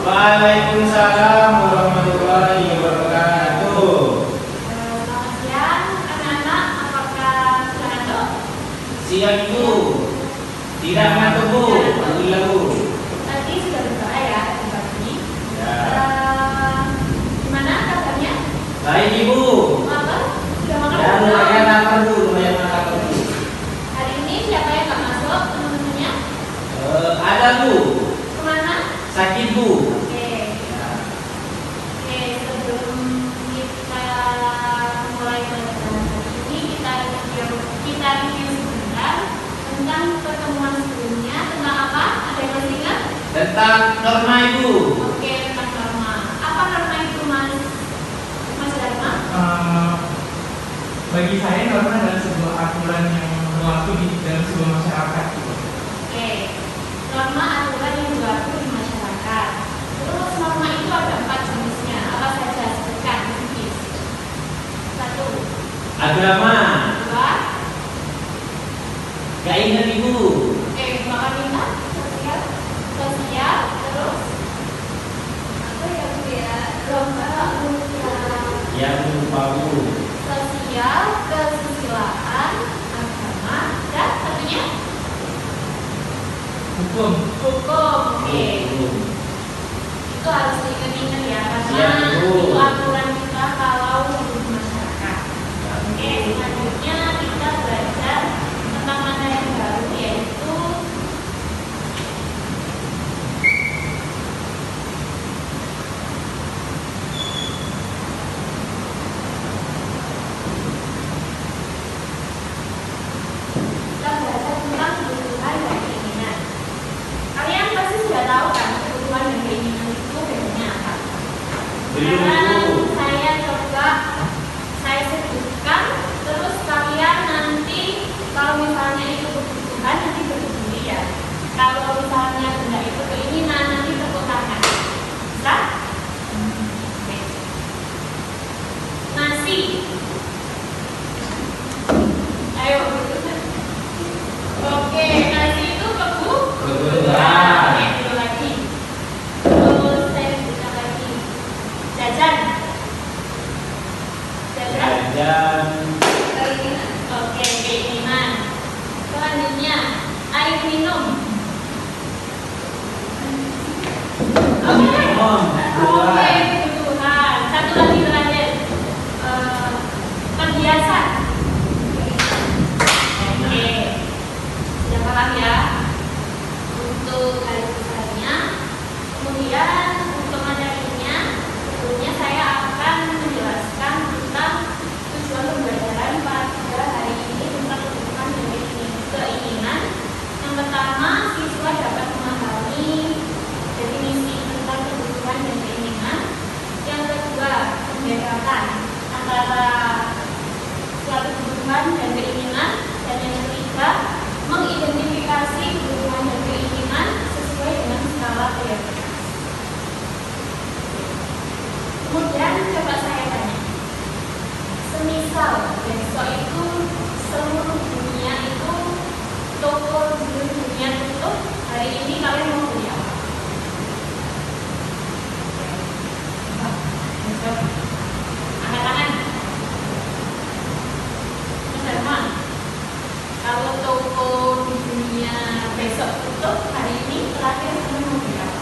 Waalaikumsalam warahmatullahi wabarakatuh. Selamat siang, anak-anak. Apakah sudah ngantuk? Siang Bu. Tidak ngantuk Bu. Alhamdulillah Bu. Tadi sudah berdoa ya di pagi. Ya. Gimana kabarnya? Baik Ibu. Lapar? Sudah makan Ya belum? lumayan lapar Bu. Lumayan lapar Bu. Hari ini siapa yang nggak masuk teman-temannya? Ada Bu. Kemana? Sakit Bu. Oke. Oke, sebelum kita mulai pelajaran hari ini, kita review sebentar tentang pertemuan sebelumnya. Tentang apa? Ada yang masih ingat? Tentang norma Ibu. Oke, tentang norma. Apa norma itu, Mas Dharma? Bagi saya norma adalah sebuah aturan yang berlaku di dalam sebuah masyarakat. Oke, norma aturan yang berlaku di masyarakat. Terus norma itu ada 4 jenisnya. Apa saja? Sebutkan sedikit. 1, Agama. 2. Gak ingat Ibu. Oke, makan minta, sosial, terus apa ya Bu ya? Lomba Ya Bu, lupa Bu. sosial, kesusilaan, agama, dan satunya Hukum. hukum. Oke, Bu. itu harus diingat-ingat ya, karena Siap, Bu. itu aturan kita kalau hidup di masyarakat. Oke, selanjutnya kita belajar tentang materi yang baru, yaitu kita belajar tentang kebutuhan dan keinginan. Kalian pasti sudah tahu kan kebutuhan dan keinginan itu bedanya apa? Belum Sekarang Bu. saya coba saya sebutkan, terus kalian nanti kalau misalnya itu kebutuhan nanti berdiri ya. Kalau misalnya benda itu keinginan nanti tepuk tangan. Bisa? Oke. Nasi. Ayo. Oke, nasi itu Kebutuhan. Oke, dulu lagi. Terus saya sebutkan lagi. Jajan. Jajan. Jajan. Keinginan. Oke, keinginan. Selanjutnya, air minum. Oke. Minum. Oke, kebutuhan. Satu lagi terakhir. Perhiasan. Oke. Sudah paham ya? Untuk garis besarnya. Kemudian untuk materinya, sebelumnya saya akan menjelaskan tentang tujuan pembelajaran pada hari ini tentang kebutuhan dan keinginan. Yang pertama, siswa dapat memahami definisi tentang kebutuhan dan keinginan. Yang kedua, membedakan antara suatu kebutuhan dan keinginan. Dan yang ketiga, mengidentifikasi kebutuhan dan keinginan sesuai dengan skala prioritas. Kemudian coba saya tanya, semisal besok itu seluruh dunia itu toko seluruh dunia tutup, hari ini kalian mau beli apa? Angkat tangan. Mas Dharma, kalau toko di dunia besok tutup, hari ini terakhir kalian mau beli apa?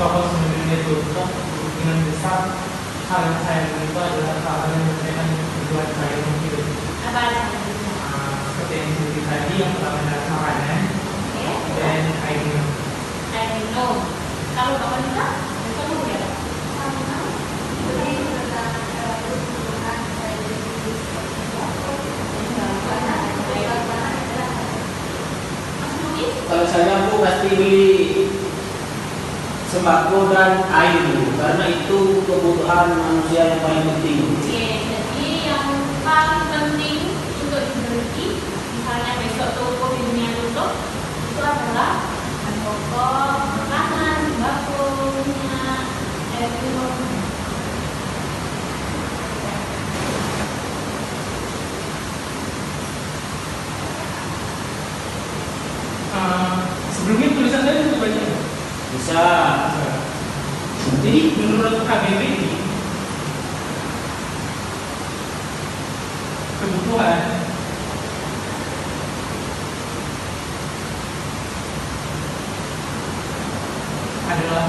Toko sebenarnya tutup kemungkinan besar hal yang saya itu adalah hal yang berkaitan dengan kebutuhan saya hidup. Apa alasannya? Seperti yang disebut tadi, yang pertama adalah makanan Oke, dan air minum. air minum. Kalau Bapak Nita, besok mau beli apa? Mas Nuki? Kalau saya Bu pasti beli sembako dan air Bu, karena itu kebutuhan manusia yang paling penting. Oke, jadi yang paling penting untuk dibeli, misalnya besok toko di dunia tutup, itu adalah bahan pokok, makanan, sembako, minyak, air minum. Sebelumnya tulisan saya bisa baca nggak? Bisa. Jadi menurut KBP ini kebutuhan adalah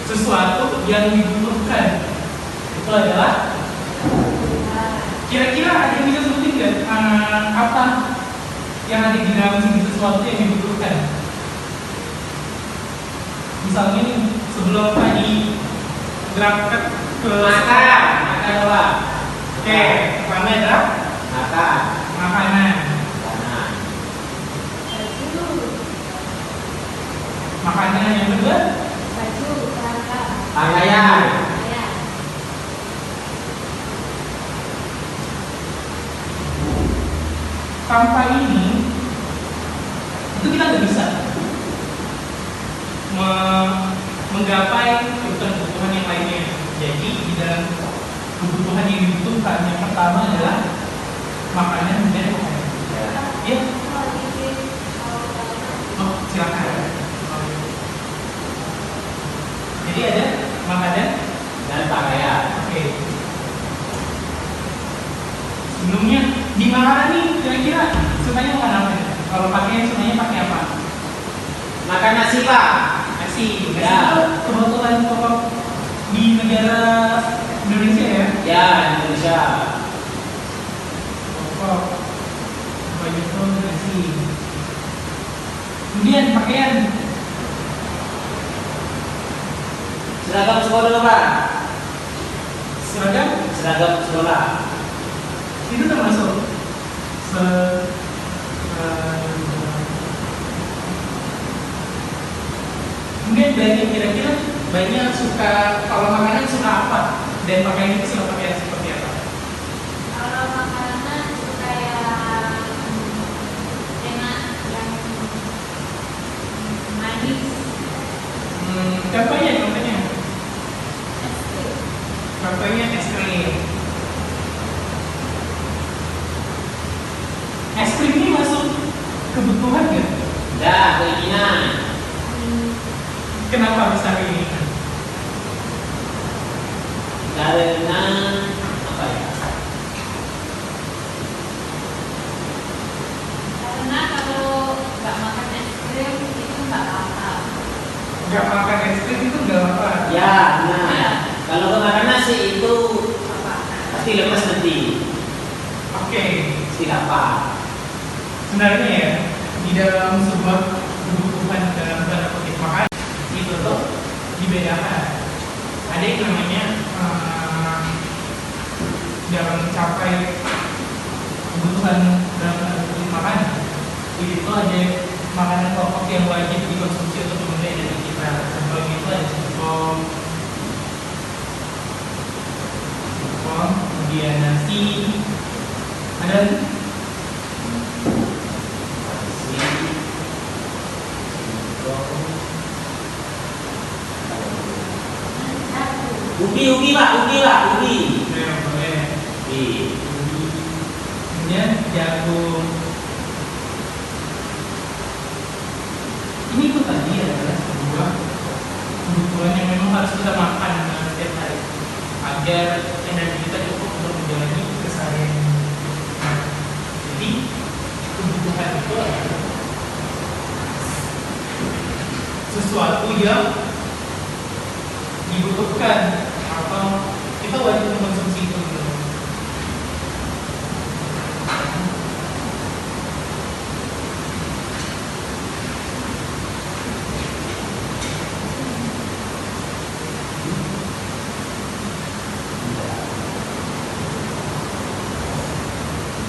sesuatu yang dibutuhkan. Itu adalah kira-kira ada yang bisa sebutin nggak apa yang ada di dalam sini sesuatu yang dibutuhkan? Misalnya nih, sebelum tadi berangkat ke Makan apa? Oke, pertama adalah Makan. makanan. Makanan. Makanan yang kedua Pakaian. tanpa ini itu kita nggak bisa menggapai kebutuhan yang lainnya. Jadi di dalam kebutuhan yang dibutuhkan yang pertama adalah makanan dan pakaian. Ya, oh silakan. Jadi ada makanan Dan pakaian. oke. Sebelumnya di makanan nih kira-kira sukanya makan apa? Kalau pakaian sukanya pakai apa? Makan nasi pak. Nasi. Nasi Ya. itu kebutuhan pokok di negara Indonesia ya. Ya, Indonesia. Pokok banyak tuh nasi. Kemudian pakaian. Seragam sekolah pak. Seragam Seragam sekolah. itu termasuk kemudian banyak kira-kira banyak suka kalau makanan suka apa dan pakaian itu suka pakaian seperti apa? Kalau makanan kayak enak yang manis, Contohnya es krim. contohnya es krim. Es krim ini masuk kebutuhan nggak? Ya, keinginan. Kenapa bisa ini? Karena apa ya? Karena kalau nggak makan es krim itu nggak apa-apa. Nggak makan es krim itu nggak apa? Ya, nah. Kalau nggak makan nasi itu pasti lemas nanti. Oke. Pasti lapar. Sebenarnya ya di dalam sebuah kebutuhan dalam tanda kutip makan itu tuh dibedakan. Ada yang namanya dalam mencapai kebutuhan dalam tanda kutip makan itu ada makanan pokok yang wajib dikonsumsi untuk memenuhi energi kita. Contohnya itu ada singkong, kemudian nasi, ada Ubi pak, ubi. boleh. Ubi. Kemudian jagung. Ini tuh tadi adalah sebuah kebutuhan yang memang harus kita makan setiap hari agar energi kita cukup untuk menjalani keseharian. Nah, jadi kebutuhan itu adalah sesuatu yang dibutuhkan atau kita wajib mengkonsumsi itu dulu.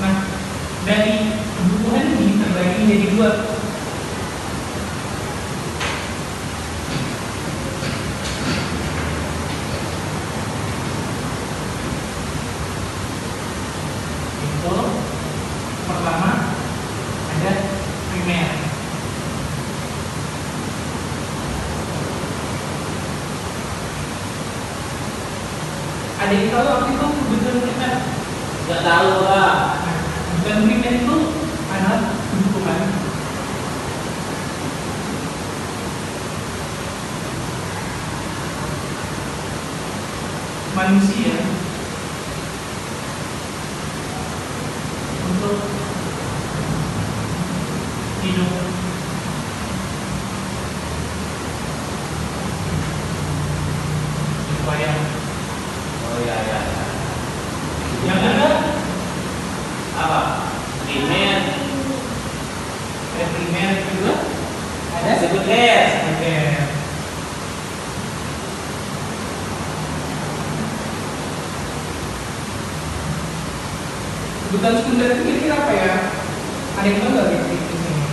Nah, dari kebutuhan ini terbagi menjadi dua. Itu pertama Nggak tahu Pak. Nah, kebutuhan primer itu adalah kebutuhan manusia untuk hidup. Supaya Oh ya ya. Ya. yang ada Apa? Primer. primer juga ada Sekunder. sekunder. Kebutuhan sekunder itu kira-kira apa ya? Ada yang tahu nggak definisinya?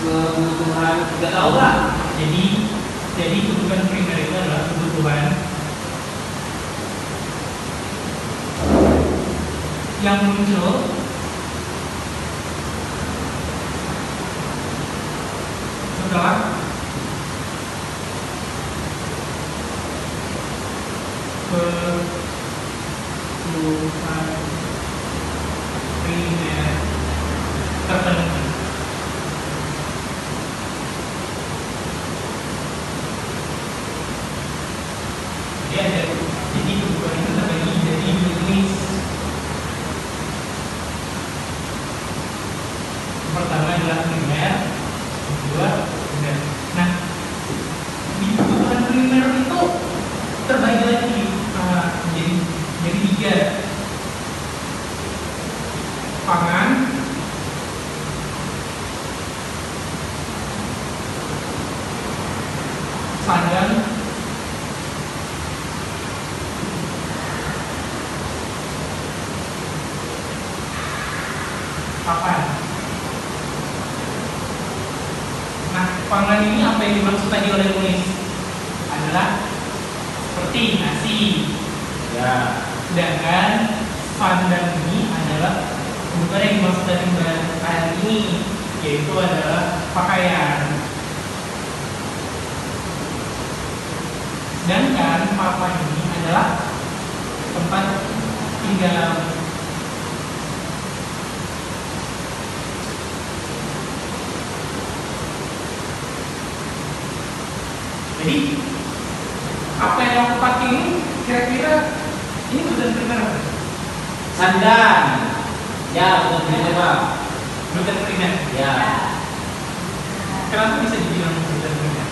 Kebutuhan nggak tahu Pak. Jadi kebutuhan primer itu adalah kebutuhan yang muncul setelah kebutuhan primer terpenuhi. Jadi kebutuhan itu terbagi jadi dua jenis. Yang pertama adalah primer, yang kedua sekunder. Nah, di kebutuhan primer itu terbagi lagi jadi tiga: pangan, sandang, papan. Nah, pangan ini apa yang dimaksud tadi oleh penulis? Adalah seperti nasi. Ya. Sedangkan sandang ini adalah kebutuhan yang dimaksud dari bahan ini, yaitu adalah pakaian. Sedangkan papan ini adalah tempat tinggal. Jadi apa yang aku pakai ini kira-kira ini kebutuhan primer apa? Sandang. Ya, betul primer Pak. Kebutuhan primer. Ya. Kenapa bisa dibilang kebutuhan primer?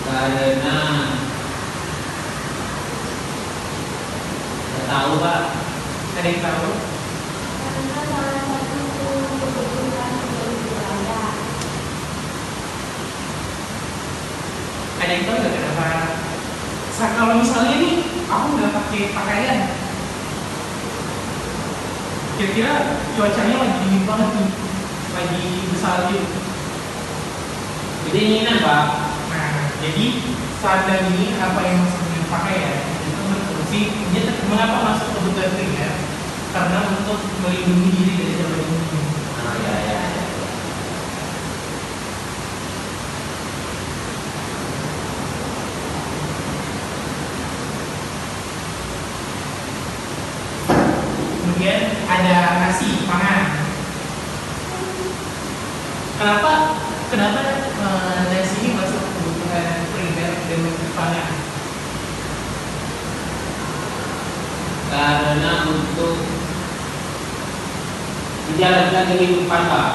Karena nggak tahu Pak. Ada yang tahu? Karena salah satu kebutuhan berwilayah. Ada yang tahu nggak kenapa? Kalau misalnya nih aku nggak pakai pakaian, kira-kira cuacanya lagi dingin banget nih, lagi bersalju. Kedinginan Pak. Nah, jadi sandang ini apa yang masuk dengan pakaian itu berfungsi. Mengapa masuk kebutuhan primer? Karena untuk melindungi diri dari zaman dingin. Ah ya ya. Kemudian ada nasi, pangan. Kenapa nasi ini masuk kebutuhan primer dan pangan? Karena untuk menjalankan kehidupan Pak.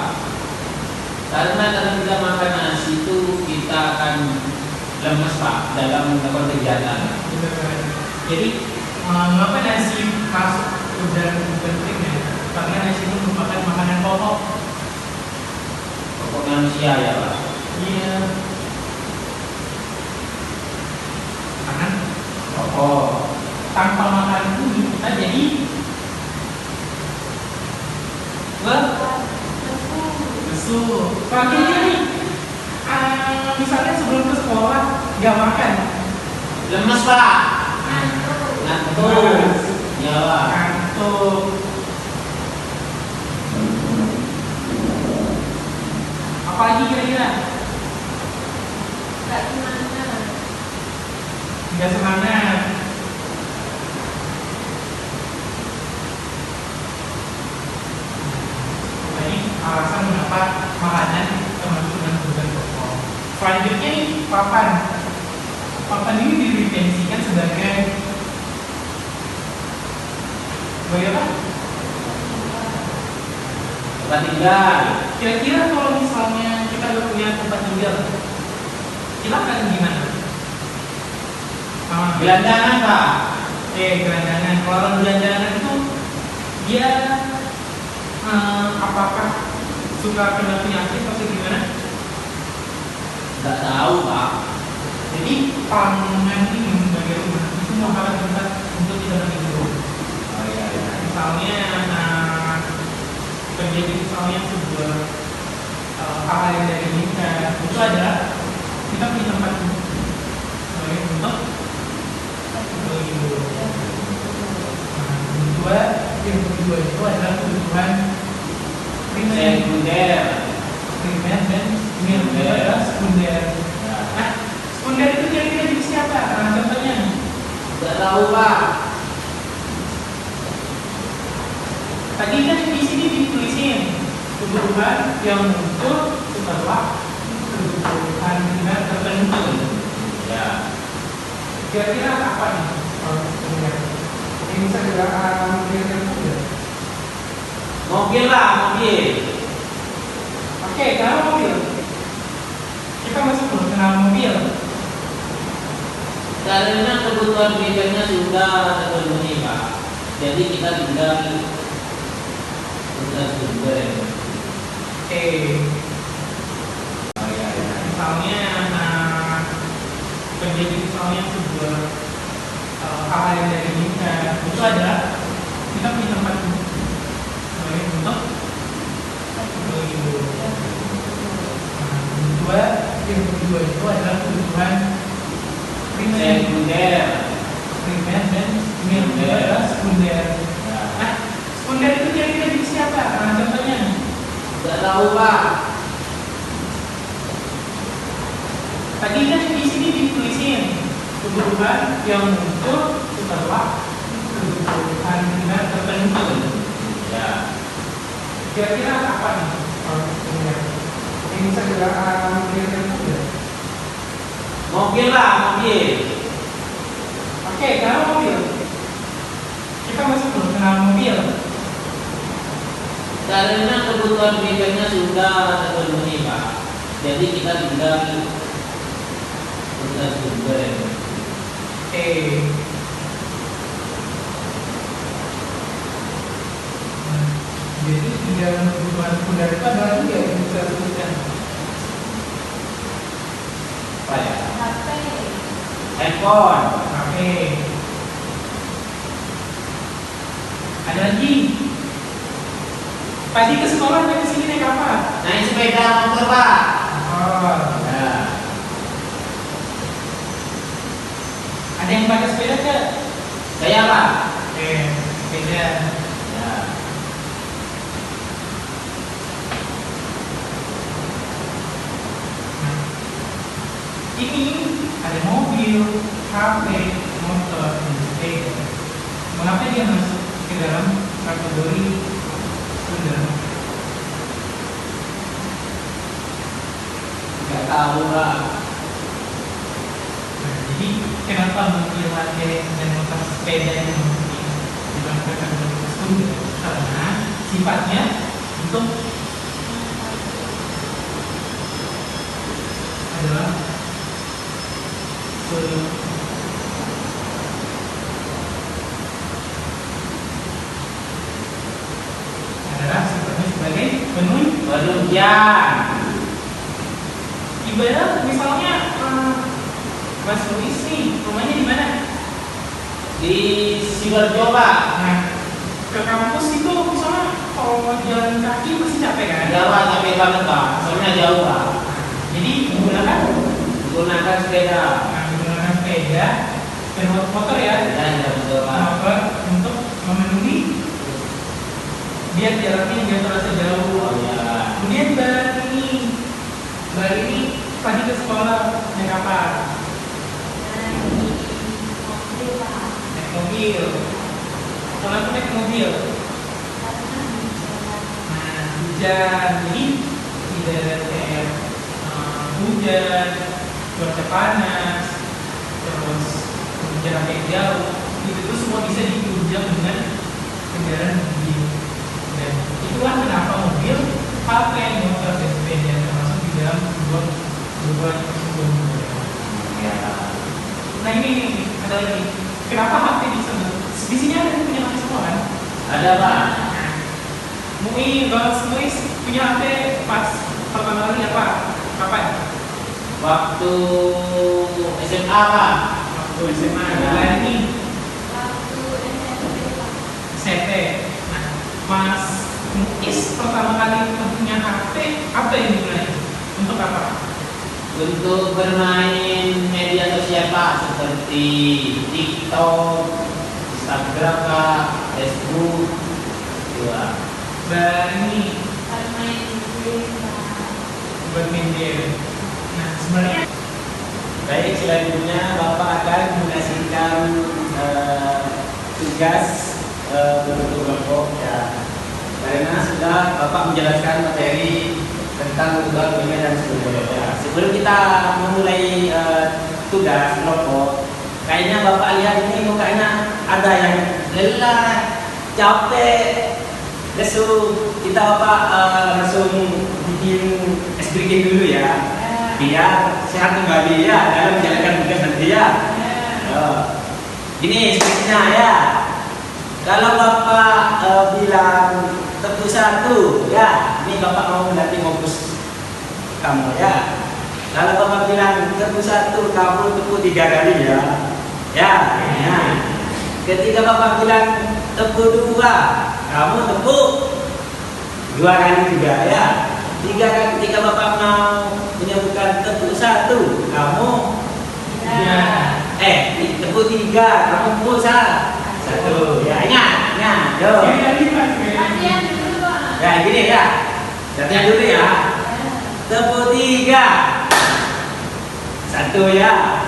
Karena kalau kita makan nasi itu kita akan lemas Pak dalam melakukan kegiatan. Jadi mengapa nasi masuk ke dalam kebutuhan primer? Karena nasi itu merupakan makanan pokok. Pokok manusia ya Pak. Iya. Makanan Pokok. tanpa makanan ini kita jadi lesu. Paginya nih, misalnya sebelum ke sekolah nggak makan, Lemas Pak. Ngantuk. Ngantuk. Ya Pak. ngantuk. Apalagi kira-kira Nggak semangat. nggak semangat. beberapa makanan termasuk dengan kebutuhan pokok. Selanjutnya nih, papan. Papan ini didefinisikan sebagai apa? Tempat tinggal. Kira-kira kalau misalnya kita udah punya tempat tinggal, silakan gimana? Gelandangan, Pak. Gelandangan. Kalau orang gelandangan itu dia apakah suka kena penyakit atau gimana? Nggak tahu, Pak. Jadi pangan ini sebagai rumah itu merupakan tempat untuk kita berhidup. Oh iya, iya. Misalnya terjadi misalnya sebuah hal yang dari kita itu adalah kita punya tempat sebagai untuk berhidup. Yang kedua itu adalah kebutuhan primer dan sekunder. Nah, sekunder itu kira-kira jenis siapa? Contohnya? Nggak tahu, Pak. Tadi kan di sini ditulisin kebutuhan yang muncul setelah kebutuhan primer tertentu. Ya. Kira-kira apa nih? Sekunder yang bisa dikira-kira sekunder? Mobil lah, mobil. Oke, kalau mobil kita masuk dulu kenal mobil. Karena kebutuhan primernya sudah terpenuhi, Pak. Jadi kita tinggal sudah sumber. Oke. Oh iya, iya. Misalnya terjadi misalnya sebuah hal yang dari kita itu adalah kita punya tempat untuk berhidup. Yang kedua itu adalah kebutuhan primer dan sekunder. Nah, sekunder itu kira-kira jenis siapa? Contohnya? Nggak tahu, Pak. Tadi kan di sini ditulisin kebutuhan yang muncul setelah kebutuhan primer tertentu. Ya. Kira-kira apa nih? Yang bisa kira-kira Mobil lah, mobil. Oke, kalau mobil kita masuk dulu kenal mobil. Karena kebutuhan primernya sudah terpenuhi, Pak. Jadi kita tinggal sudah sumber. Oke. Jadi di dalam kebutuhan sekunder itu ada lagi ya yang bisa disebutkan? Apa ya? HP. Handphone. Oke. Ada lagi. Pagi ke sekolah dan ke sini naik apa? Naik sepeda motor, Pak. Oh. Ya. Ada yang pakai sepeda nggak? Saya, Pak. Sepeda. Ya. Ini ada mobil, HP, motor, dan sepeda. Mengapa dia masuk ke dalam kategori sekunder? Nggak tahu, Pak. Nah, jadi kenapa mobil, HP, dan motor sepeda yang masuk di dalam kategori sekunder? Karena sifatnya untuk adalah sifatnya sebagai penunjang. ibarat misalnya Mas Luis nih rumahnya di mana? Di Sidoarjo, Pak. Nah, ke kampus itu misalnya kalau mau jalan kaki pasti capek kan? Jauh, capek banget, Pak. Soalnya jauh, Pak. Jadi menggunakan sepeda. menggunakan sepeda dan motor ya. Ya, betul, Pak. Motor untuk memenuhi biar jaraknya nggak terasa jauh. Oh ya. Kemudian Mbak ini pagi ke sekolah naik apa? Naik mobil. Kenapa naik mobil? Nah, hujan. Jadi either kayak hujan, cuaca panas, terus jarak yang jauh, itu tuh semua bisa ditunjang dengan kendaraan mobil. Dan itulah kenapa mobil, HP, motor, dan sepeda termasuk di dalam dua Ya. Nah ini ada lagi, kenapa HP disebut? Di sini ada yang punya HP semua kan? Ada Pak. Mui, Bang Muis punya HP pas pertama kali apa? Kapan? Waktu SMA Pak. Waktu SMA. Bulan ini Waktu SMP Pak. SMP. Nah, Mas Muis pertama kali punya HP, apa yang dimulai? Untuk apa? Untuk bermain media sosial Pak, seperti TikTok, Instagram Pak, Facebook, gitu Pak. Berani Bermain game Pak. bermain game. Nah, sebenarnya Baik, selanjutnya Bapak akan mengasihkan tugas bentuk kelompok ya. Karena sudah Bapak menjelaskan materi tentang tugas kelompok dan sebagainya. Ya. Sebelum kita memulai tugas kelompok, kayaknya Bapak lihat ini mukanya ada yang lelah, capek, lesu. Kita Bapak langsung bikin es bikin dulu ya. Biar sehat kembali ya dalam menjalankan tugas nanti ya. Gini sepertinya ya. Kalau Bapak bilang tepuk satu ya, ini Bapak mau nanti fokus kamu ya. Kalau Bapak bilang tepuk satu, kamu tepuk 3 kali ya. Ya. Ketika Bapak bilang tepuk 2, kamu tepuk 2 kali juga ya. 3 kali ketika Bapak mau menyebutkan tepuk 1, kamu tepuk 3, kamu tepuk 1. Ya, ingat, yo. Latihan dulu Pak. Ya, gini ya. Latihan dulu ya. Tepuk 3. 1 ya.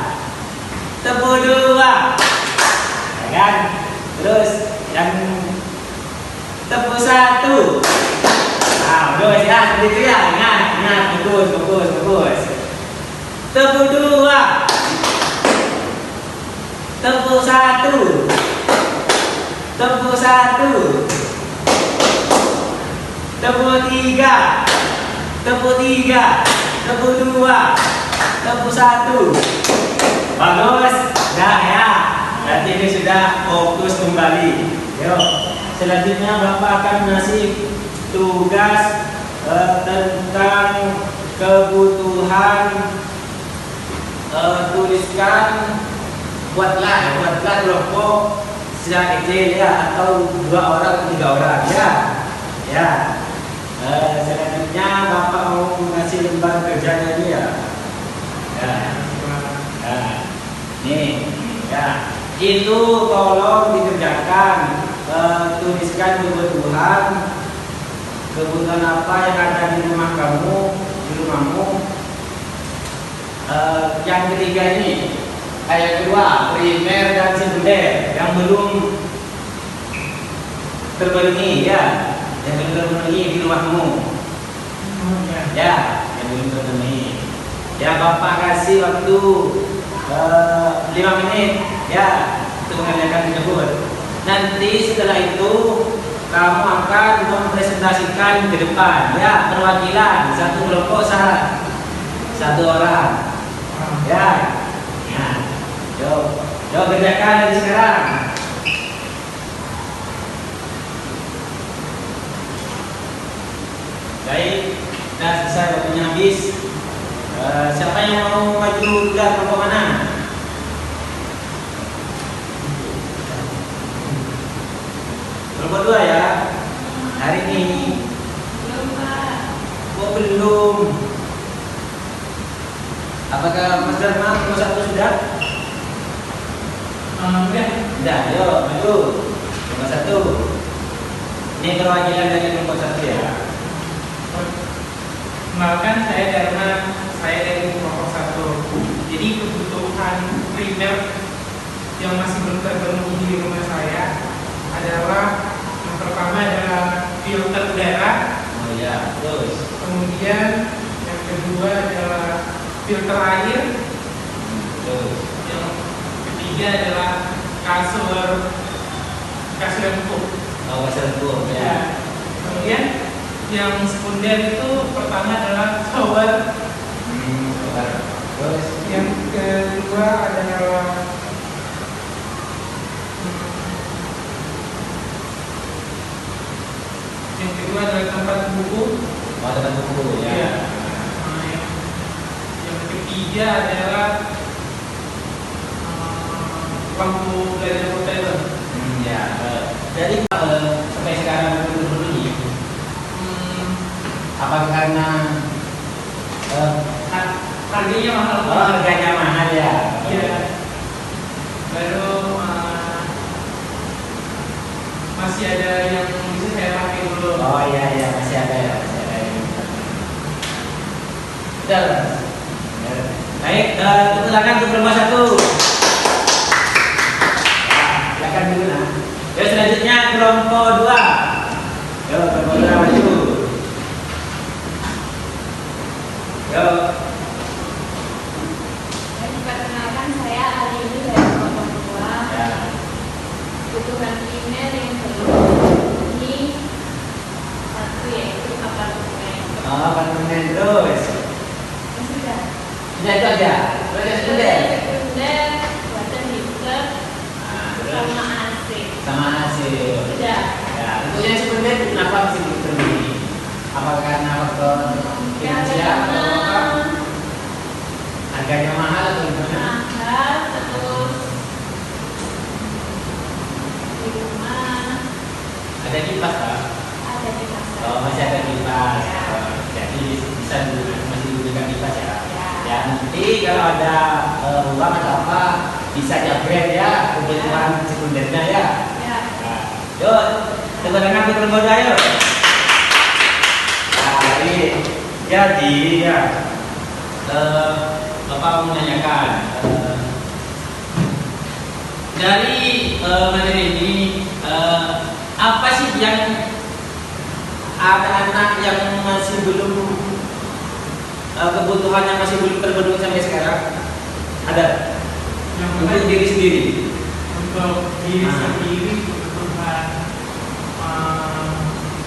Tepuk 2. Ya kan? Terus yang tepuk 1. Nah, udah ya, seperti itu ya. Ingat, fokus. Tepuk 2. Tepuk 1. Tepuk 1. Tepuk 3. Tepuk 3. Tepuk 2. Tepuk 1. Bagus. Dah ya. Berarti ini sudah fokus kembali. Yuk. Selanjutnya Bapak akan ngasih tugas tentang kebutuhan, tuliskan, buatlah kelompok secara kecil ya, atau 2 orang atau 3 orang ya. Selanjutnya Bapak mau ngasih lembar kerjanya ini ya. Nih ya, itu tolong dikerjakan. Tuliskan kebutuhan apa yang ada di rumah kamu, di rumahmu. Yang ketiga ini, yang kedua primer dan sekunder yang belum terpenuhi ya, yang belum terpenuhi di rumahmu ya, yang belum terpenuhi ya. Bapak kasih waktu 5 menit ya untuk mengerjakan tersebut. Nanti setelah itu kamu akan mempresentasikan ke depan ya, perwakilan satu kelompok 1 orang ya. Nah, yuk kerjakan dari sekarang. Baik, sudah selesai, waktunya habis. Siapa yang mau maju ke kelompok mana? Kelompok 2 ya. Hari ini. Belum Pak. Oh belum. Apakah Mas Dharma kelompok 1 sudah? Sudah, yuk maju. Kelompok 1. Ini perwakilan dari kelompok 1 ya. Kenalkan, saya Dharma, saya dari kelompok 1. Jadi kebutuhan primer yang masih belum terpenuhi di rumah saya adalah yang pertama adalah filter udara, Oh ya, terus. kemudian filter air. Terus. Yang ketiga adalah kasur empuk. Oh, kasur ya. Ya. Kemudian yang sekunder itu pertama adalah shower. Terus Yang kedua adalah tempat buku. mau tempat buku ya. Iya. Nah, yang ketiga adalah lampu belajar portable. Ya. Jadi sampai sekarang belum ini. Apa karena Harganya mahal. harganya mahal ya? Iya. Baru masih ada yang bisa saya pakai dulu. Oh iya masih ada ya. Sudah. Baik, silakan untuk nomor 1. Silakan dulu nah. Ya selanjutnya kelompok 2. Yo, kelompok 2 maju. Yo. Perkenalkan, saya hari ini dari kelompok 2. Ya. Kebutuhan primer yang ini satu yaitu apartemen. Oh, apartemen terus. Sudah. Sudah itu aja. Terus yang sekunder. Sekunder, water heater, Nah, terus sama AC. sama hasil. Sudah. Ya, untuk yang sekunder kenapa masih terbeli? Apa karena faktor finansial atau apa? Harganya mahal atau gimana? Mahal, terus di rumah Ada kipas Pak? ada di pasar. Oh, masih ada kipas. Ya. Oh, jadi bisa masih diberikan kipas ya. Ya. Ya nanti kalau ada uang atau apa bisa jabret ya kebutuhan sekundernya ya. Ya. Nah, yuk, tepuk tangan untuk lembaga yuk. Nah, jadi ya, Bapak mau menanyakan dari materi ini apa sih yang anak-anak yang masih belum kebutuhannya masih belum terpenuhi sampai sekarang ada Yang untuk kedua, diri sendiri. untuk diri Ah. sendiri kebutuhan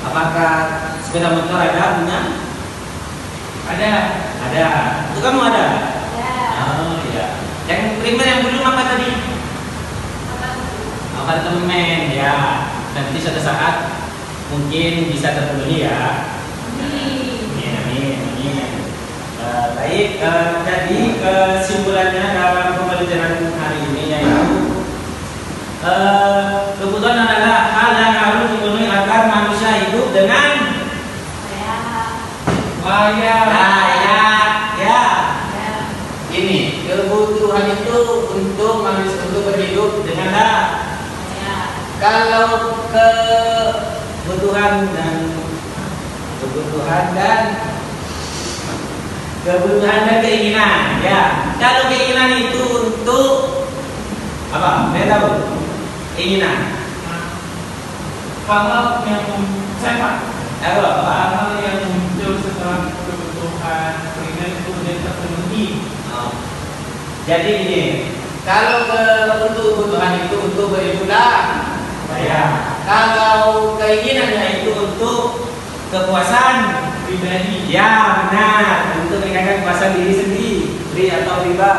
Apakah sepeda motor ada punya? ada. Ada. Itu kamu ada? Ya. Oh iya. Yang primer yang belum apa tadi? Apa? Apartemen ya. Nanti suatu saat mungkin bisa terpenuhi ya. Ini. Amin. Baik. Jadi kesimpulannya dalam pembelajaran hari ini yaitu kebutuhan adalah hal yang harus dipenuhi agar manusia hidup dengan Layak. layak. Ya. Ya. Ini kebutuhan itu untuk manusia untuk berhidup dengan layak. Ya. Kalau kebutuhan dan keinginan, ya. Kalau keinginan itu untuk apa? Saya tahu. Keinginan. Kalau yang saya Apa? hal yang muncul setelah kebutuhan primer itu sudah terpenuhi. Oh. Jadi ini, kalau untuk kebutuhan itu untuk berhiduplah, ya. Kalau keinginannya itu untuk kepuasan Pribadi. ya benar, untuk meningkatkan kepuasan diri sendiri atau riba.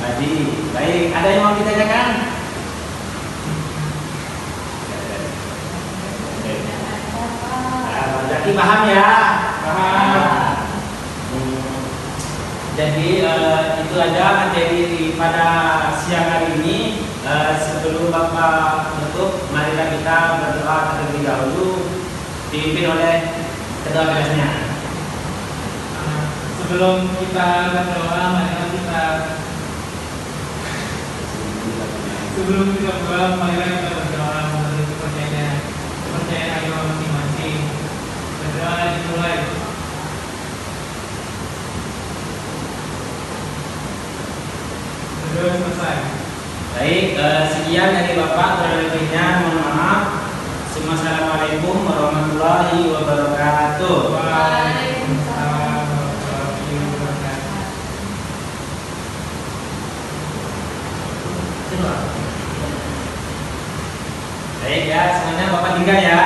Jadi baik, ada yang mau ditanyakan? Berarti paham ya? Paham. Jadi itu aja materi pada siang hari ini. Sebelum Bapak tutup, marilah kita berdoa terlebih dahulu, dipimpin oleh ketua kelasnya. Sebelum kita berdoa, marilah kita berdoa menurut kepercayaan agama masing-masing. Berdoa dimulai. Berdoa selesai. Baik, sekian dari Bapak, kurang lebihnya mohon maaf. Assalamualaikum warahmatullahi wabarakatuh. Waalaikumsalam warahmatullahi wabarakatuh. Baik ya, semuanya Bapak tinggal ya.